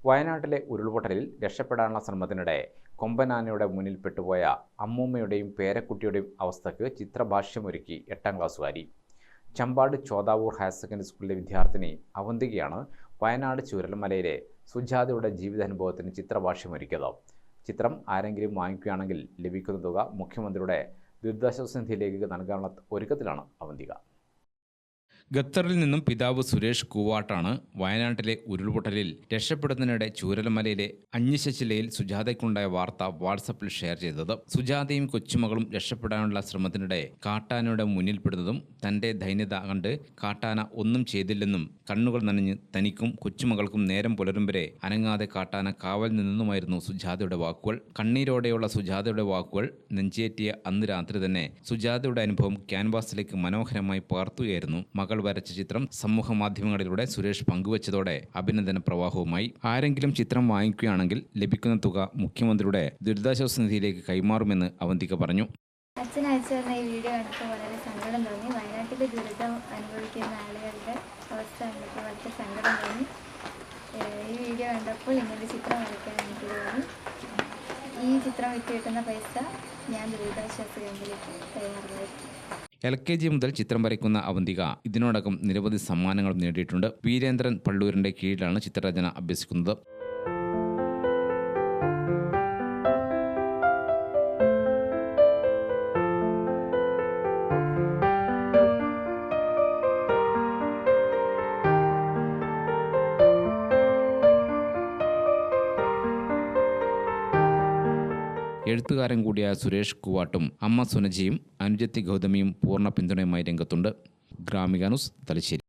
വയനാട്ടിലെ ഉരുൾപൊട്ടലിൽ രക്ഷപ്പെടാനുള്ള ശ്രമത്തിനിടെ കൊമ്പനാനയുടെ മുന്നിൽ പെട്ടുപോയ അമ്മൂമ്മയുടെയും പേരക്കുട്ടിയുടെയും അവസ്ഥയ്ക്ക് ചിത്രഭാഷ്യമൊരുക്കി 8ാം ക്ലാസ്സുകാരി. ചമ്പാട് ചോദാവൂർ ഹയർ സെക്കൻഡറി സ്കൂളിലെ വിദ്യാർത്ഥിനി അവന്തികയാണ് വയനാട് ചൂരൽമലയിലെ സുജാതയുടെ ജീവിതാനുഭവത്തിന് ചിത്രഭാഷ്യമൊരുക്കിയത്. ചിത്രം ആരെങ്കിലും വാങ്ങിക്കുകയാണെങ്കിൽ ലഭിക്കുന്ന തുക മുഖ്യമന്ത്രിയുടെ ദുരിതാശ്വാസ നിധിയിലേക്ക് നൽകാനുള്ള ഒരുക്കത്തിലാണ് അവന്തിക. ഖത്തറിൽ നിന്നും പിതാവ് സുരേഷ് കൂവാട്ടാണ് വയനാട്ടിലെ ഉരുൾപൊട്ടലിൽ രക്ഷപ്പെടുന്നതിനിടെ ചൂരൽമലയിലെ അഞ്ഞിശച്ചിലയിൽ സുജാതയ്ക്കുണ്ടായ വാർത്ത വാട്സപ്പിൽ ഷെയർ ചെയ്തത്. സുജാതയും കൊച്ചുമകളും രക്ഷപ്പെടാനുള്ള ശ്രമത്തിനിടെ കാട്ടാനയുടെ മുന്നിൽപ്പെടുന്നതും തന്റെ ദൈന്യത കണ്ട് കാട്ടാന ഒന്നും ചെയ്തില്ലെന്നും കണ്ണുകൾ നനഞ്ഞ് തനിക്കും കൊച്ചുമകൾക്കും നേരം പുലരും വരെ അനങ്ങാതെ കാട്ടാന കാവൽ നിന്നുമായിരുന്നു സുജാതയുടെ വാക്കുകൾ. കണ്ണീരോടെയുള്ള സുജാതയുടെ വാക്കുകൾ നെഞ്ചേറ്റിയ അന്ന് രാത്രി തന്നെ സുജാതയുടെ അനുഭവം ക്യാൻവാസിലേക്ക് മനോഹരമായി പകർത്തുകയായിരുന്നു മകൾ വരച്ച ചിത്രം സമൂഹ മാധ്യമങ്ങളിലൂടെ സുരേഷ് പങ്കുവച്ചതോടെ അഭിനന്ദന പ്രവാഹവുമായി. ആരെങ്കിലും ചിത്രം വാങ്ങിക്കുകയാണെങ്കിൽ ലഭിക്കുന്ന തുക മുഖ്യമന്ത്രിയുടെ ദുരിതാശ്വാസ നിധിയിലേക്ക് കൈമാറുമെന്ന് അവന്തിക പറഞ്ഞു. അച്ഛൻ അയച്ചു തന്ന ഈ വീഡിയോ കണ്ടപ്പോൾ വളരെ സങ്കടം തോന്നി. വയനാട്ടിലെ ദുരിതം അനുഭവിക്കുന്ന ആളുകളുടെ അവസ്ഥ കണ്ടപ്പോൾ വളരെ സങ്കടം തോന്നി. ഈ വീഡിയോ കണ്ടപ്പോൾ ഇങ്ങനൊരു ചിത്രം വരയ്ക്കാൻ എനിക്ക് തോന്നി. ഈ ചിത്രം വിറ്റ് കിട്ടുന്ന പൈസ ഞാൻ ദുരിതാശ്വാസ കേന്ദ്രത്തിലേക്ക് കൈമാറുന്നതായിരിക്കും. LKG മുതൽ ചിത്രം വരയ്ക്കുന്ന അവന്തിക ഇതിനോടകം നിരവധി സമ്മാനങ്ങൾ നേടിയിട്ടുണ്ട്. വീരേന്ദ്രൻ പള്ളൂരിന്റെ കീഴിലാണ് ചിത്രരചന അഭ്യസിക്കുന്നത്. എഴുത്തുകാരൻ കൂടിയായ സുരേഷ് കൂവാട്ടും അമ്മ സുനജിയും അനുജത്തി ഗൗതമിയും പൂർണ്ണ പിന്തുണയുമായി രംഗത്തുണ്ട്. ഗ്രാമിക ന്യൂസ്, തലശ്ശേരി.